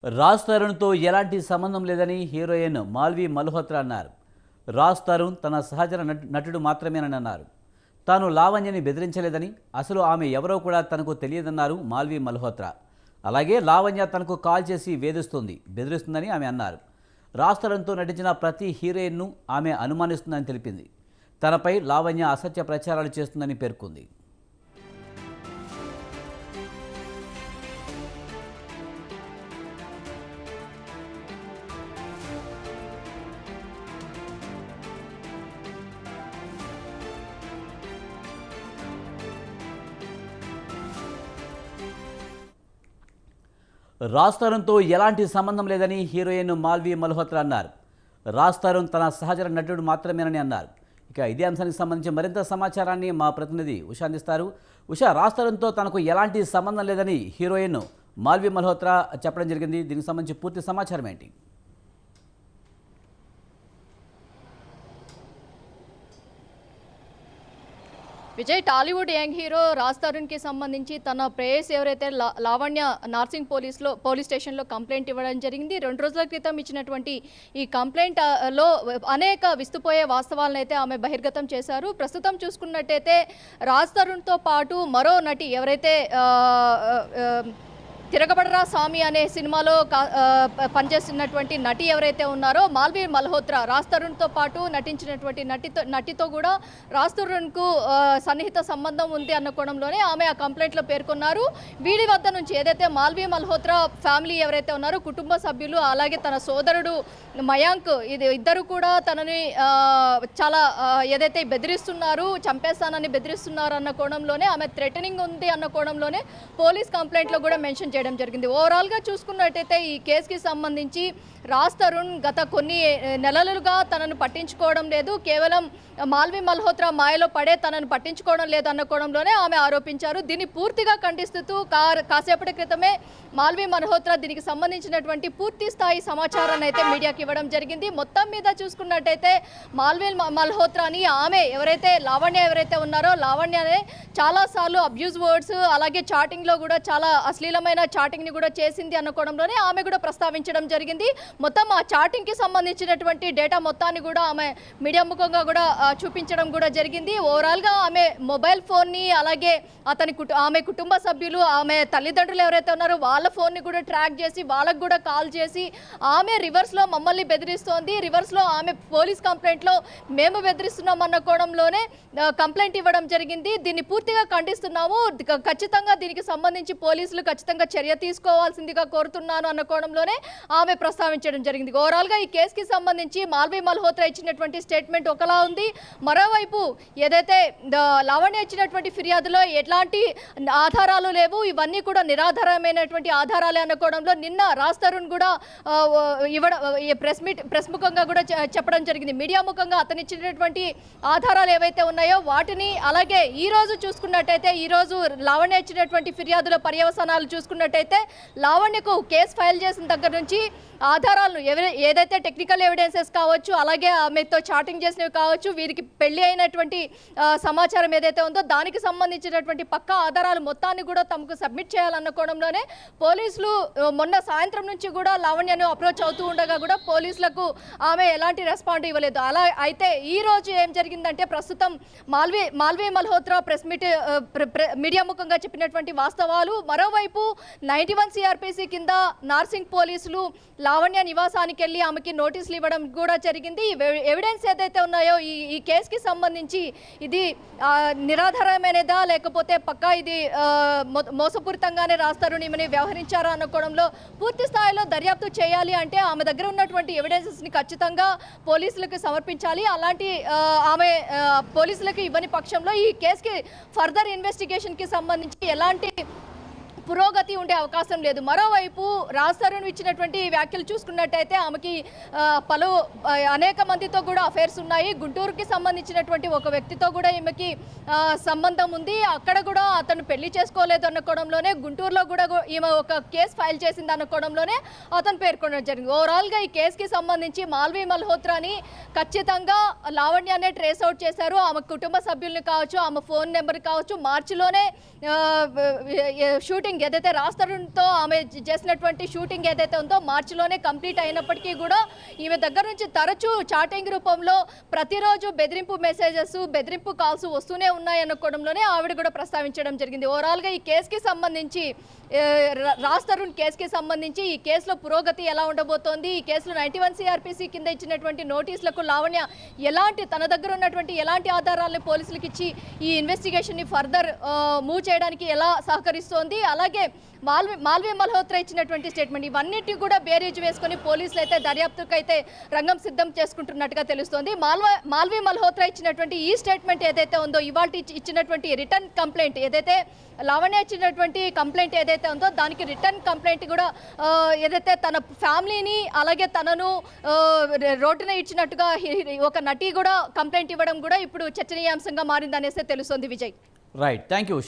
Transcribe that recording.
రాజ్ తరుణ్తో ఎలాంటి సంబంధం లేదని హీరోయిన్ మాల్వి మల్హోత్రా అన్నారు. రాజ్ తరుణ్ తన సహచర నటుడు మాత్రమేనని అన్నారు. తాను లావణ్యని బెదిరించలేదని, అసలు ఆమె ఎవరో కూడా తనకు తెలియదన్నారు మాల్వి మల్హోత్రా. అలాగే లావణ్య తనకు కాల్ చేసి బెదిరిస్తుందని ఆమె అన్నారు. రాజ్ తరుణ్తో నటించిన ప్రతి హీరోయిన్ను ఆమె అనుమానిస్తుందని తెలిపింది. తనపై లావణ్య అసత్య ప్రచారాలు చేస్తుందని పేర్కొంది. రాజ్ తరుణ్తో ఎలాంటి సంబంధం లేదని హీరోయిన్ మాల్వి మల్హోత్రా అన్నారు. రాజ్ తరుణ్ తన సహచర నటుడు మాత్రమేనని అన్నారు. ఇక ఇదే అంశానికి సంబంధించి మరింత సమాచారాన్ని మా ప్రతినిధి ఉషా అందిస్తారు. ఉషా, రాజ్ తరుణ్తో తనకు ఎలాంటి సంబంధం లేదని హీరోయిన్ మాల్వి మల్హోత్రా చెప్పడం జరిగింది. దీనికి సంబంధించి పూర్తి సమాచారం ఏంటి? విజయ్, టాలీవుడ్ యంగ్ హీరో రాజ్ తరుణ్కి సంబంధించి తన ప్రేయస్ ఎవరైతే లావణ్య నార్సింగ్ పోలీస్ స్టేషన్లో కంప్లైంట్ ఇవ్వడం జరిగింది. 2 రోజుల క్రితం ఇచ్చినటువంటి ఈ కంప్లైంట్ లో అనేక విస్తుపోయే వాస్తవాలను అయితే ఆమె బహిర్గతం చేశారు. ప్రస్తుతం చూసుకున్నట్టయితే రాజ్ తరుణ్తో పాటు మరో నటి ఎవరైతే తిరగబడరా స్వామి అనే సినిమాలో పనిచేస్తున్నటువంటి నటి ఎవరైతే ఉన్నారో మాల్వి మల్హోత్రా, రాజ్ తరుణ్తో పాటు నటించినటువంటి నటితో కూడా రాజ్ తరుణ్కు సన్నిహిత సంబంధం ఉంది అన్న కోణంలోనే ఆమె ఆ కంప్లైంట్లో పేర్కొన్నారు. వీడి వద్ద నుంచి ఏదైతే మాల్వి మల్హోత్రా ఫ్యామిలీ ఎవరైతే ఉన్నారో కుటుంబ సభ్యులు, అలాగే తన సోదరుడు మయాంక్, ఇద్దరు కూడా తనని చాలా ఏదైతే బెదిరిస్తున్నారు, చంపేస్తానని బెదిరిస్తున్నారు అన్న కోణంలోనే ఆమె థ్రెటనింగ్ ఉంది అన్న కోణంలోనే పోలీస్ కంప్లైంట్లో కూడా మెన్షన్ చేయడం జరిగింది. ఓవరాల్గా చూసుకున్నట్టయితే ఈ కేసుకి సంబంధించి రాజ్ తరుణ్ గత కొన్ని నెలలుగా తనను పట్టించుకోవడం లేదు, కేవలం మాల్వి మల్హోత్రా మాయలో పడే తనను పట్టించుకోవడం లేదు అన్న కోణంలోనే ఆమె ఆరోపించారు. దీన్ని పూర్తిగా ఖండిస్తూ కాసేపటి క్రితమే మాల్వి మల్హోత్రా దీనికి సంబంధించినటువంటి పూర్తి స్థాయి సమాచారాన్ని అయితే మీడియాకి ఇవ్వడం జరిగింది. మొత్తం మీద చూసుకున్నట్టయితే మాల్వి మల్హోత్రాని ఆమె లావణ్య ఎవరైతే ఉన్నారో లావణ్యనే చాలాసార్లు అబ్యూజ్ వర్డ్స్, అలాగే చాటింగ్లో కూడా చాలా అశ్లీలమైన చాటింగ్ని కూడా చేసింది అన్న కోణంలోనే ఆమె కూడా ప్రస్తావించడం జరిగింది. మొత్తం ఆ చాటింగ్కి సంబంధించినటువంటి డేటా మొత్తాన్ని కూడా ఆమె మీడియా ముఖంగా కూడా చూపించడం కూడా జరిగింది. ఓవరాల్గా ఆమె మొబైల్ ఫోన్ని, అలాగే ఆమె కుటుంబ సభ్యులు, ఆమె తల్లిదండ్రులు ఎవరైతే ఉన్నారో వాళ్ళ ఫోన్ని కూడా ట్రాక్ చేసి వాళ్ళకు కూడా కాల్ చేసి ఆమె రివర్స్లో మమ్మల్ని బెదిరిస్తోంది, రివర్స్లో ఆమె పోలీస్ కంప్లైంట్లో మేము బెదిరిస్తున్నాం అన్న కోణంలోనే కంప్లైంట్ ఇవ్వడం జరిగింది. దీన్ని పూర్తిగా ఖండిస్తున్నాము, ఖచ్చితంగా దీనికి సంబంధించి పోలీసులు ఖచ్చితంగా చర్య తీసుకోవాల్సిందిగా కోరుతున్నాను అన్న కోణంలోనే ఆమె ప్రస్తావించడం జరిగింది. ఓవరాల్గా ఈ కేసుకి సంబంధించి మాల్వి మల్హోత్రా ఇచ్చినటువంటి స్టేట్మెంట్ ఒకలా ఉంది. మరోవైపు ఏదైతే లావణ్య ఇచ్చినటువంటి ఫిర్యాదులో ఎట్లాంటి ఆధారాలు లేవు, ఇవన్నీ కూడా నిరాధారమైనటువంటి ఆధారాలే అన్న కోణంలో నిన్న రాజ్ తరుణ్ కూడా ప్రెస్ ముఖంగా కూడా చెప్పడం జరిగింది. మీడియా ముఖంగా అతను ఇచ్చినటువంటి ఆధారాలు ఏవైతే ఉన్నాయో వాటిని, అలాగే ఈ రోజు చూసుకున్నట్టయితే ఈ రోజు లావణ్య ఇచ్చినటువంటి ఫిర్యాదుల పర్యవసానాలు చూసుకున్నట్టయితే లావణ్యకు కేసు ఫైల్ చేసిన దగ్గర నుంచి ఆధారాలను ఏదైతే టెక్నికల్ ఎవిడెన్సెస్ కావచ్చు, అలాగే ఆమెతో చాటింగ్ చేసినవి కావచ్చు, వీరికి పెళ్లి అయినటువంటి సమాచారం ఏదైతే ఉందో దానికి సంబంధించినటువంటి పక్కా ఆధారాలు మొత్తాన్ని కూడా తమకు సబ్మిట్ చేయాలన్న కోణంలోనే పోలీసులు మొన్న సాయంత్రం నుంచి కూడా లావణ్యను అప్రోచ్ అవుతూ ఉండగా కూడా పోలీసులకు ఆమె ఎలాంటి రెస్పాండ్ ఇవ్వలేదు. అలా అయితే ఈ రోజు ఏం జరిగిందంటే ప్రస్తుతం మాల్వి మల్హోత్రా మీడియా ముఖంగా చెప్పినటువంటి వాస్తవాలు, మరోవైపు 91 CRPC కింద నార్సింగ్ పోలీసులు లావణ్య నివాసానికి వెళ్ళి ఆమెకి నోటీసులు ఇవ్వడం కూడా జరిగింది. ఎవిడెన్స్ ఏదైతే ఉన్నాయో ఈ కేసుకి సంబంధించి ఇది నిరాధారమైనదా లేకపోతే పక్కా ఇది మోసపూరితంగానే రాజ్ తరుణ్ ఈమెని వ్యవహరించారా అన్న కోణంలో పూర్తి స్థాయిలో దర్యాప్తు చేయాలి అంటే ఆమె దగ్గర ఉన్నటువంటి ఎవిడెన్సెస్ని ఖచ్చితంగా పోలీసులకు సమర్పించాలి. అలాంటి ఆమె పోలీసులకు ఇవ్వని పక్షంలో ఈ కేసుకి ఫర్దర్ ఇన్వెస్టిగేషన్కి సంబంధించి ఎలాంటి పురోగతి ఉండే అవకాశం లేదు. మరోవైపు రాజ్ తరుణ్ ఇచ్చినటువంటి వ్యాఖ్యలు చూసుకున్నట్టయితే ఆమెకి అనేక మందితో కూడా అఫైర్స్ ఉన్నాయి. గుంటూరుకి సంబంధించినటువంటి ఒక వ్యక్తితో కూడా ఈమెకి సంబంధం ఉంది. అక్కడ కూడా అతను పెళ్లి చేసుకోలేదు అన్న కోణంలోనే గుంటూరులో కూడా ఈమె ఒక కేసు ఫైల్ చేసింది అన్న కోణంలోనే అతను పేర్కొనడం జరిగింది. ఓవరాల్గా ఈ కేసుకి సంబంధించి మాల్వి మల్హోత్రాని ఖచ్చితంగా లావణ్యానే ట్రేస్ అవుట్ చేశారు. ఆమె కుటుంబ సభ్యుల్ని కావచ్చు, ఆమె ఫోన్ నెంబర్ కావచ్చు, మార్చిలోనే షూటింగ్ షూటింగ్ ఏదైతే రాజ్ తరుణ్తో ఆమె చేసినటువంటి షూటింగ్ ఏదైతే ఉందో మార్చిలోనే కంప్లీట్ అయినప్పటికీ కూడా ఈమె దగ్గర నుంచి తరచూ చాటింగ్ రూపంలో ప్రతిరోజు బెదిరింపు మెసేజెస్ బెదిరింపు కాల్స్ వస్తూనే ఉన్నాయనుకోవడంలోనే ఆవిడ కూడా ప్రస్తావించడం జరిగింది. ఓవరాల్గా ఈ కేసుకి సంబంధించి రాజ్ తరుణ్ కేసుకి సంబంధించి ఈ కేసులో పురోగతి ఎలా ఉండబోతోంది, ఈ కేసులో 91 CRPC కింద ఇచ్చినటువంటి నోటీసులకు లావణ్య ఎలాంటి తన దగ్గర ఉన్నటువంటి ఎలాంటి ఆధారాలను పోలీసులకు ఇచ్చి ఈ ఇన్వెస్టిగేషన్ని ఫర్దర్ మూవ్ చేయడానికి ఎలా సహకరిస్తోంది, అలాగే మాల్వి మల్హోత్రా ఇచ్చినటువంటి స్టేట్మెంట్ ఇవన్నిటి కూడా బేరీజ్ వేసుకొని పోలీసులు అయితే దర్యాప్తుకు అయితే రంగం సిద్ధం చేసుకుంటున్నట్టుగా తెలుస్తోంది. మాల్వి మల్హోత్రా ఇచ్చినటువంటి ఈ స్టేట్మెంట్ ఏదైతే ఉందో ఇవాళ ఇచ్చినటువంటి రిటర్న్ కంప్లైంట్ ఏదైతే లావణ్య ఇచ్చినటువంటి కంప్లైంట్ ఏదైతే ఉందో దానికి రిటర్న్ కంప్లైంట్ కూడా ఏదైతే తన ఫ్యామిలీని అలాగే తనను రోడ్డున ఇచ్చినట్టుగా ఒక నటి కూడా కంప్లైంట్ ఇవ్వడం కూడా ఇప్పుడు చర్చనీయాంశంగా మారిందనేసి తెలుస్తోంది. Vijay, right, thank you Usha.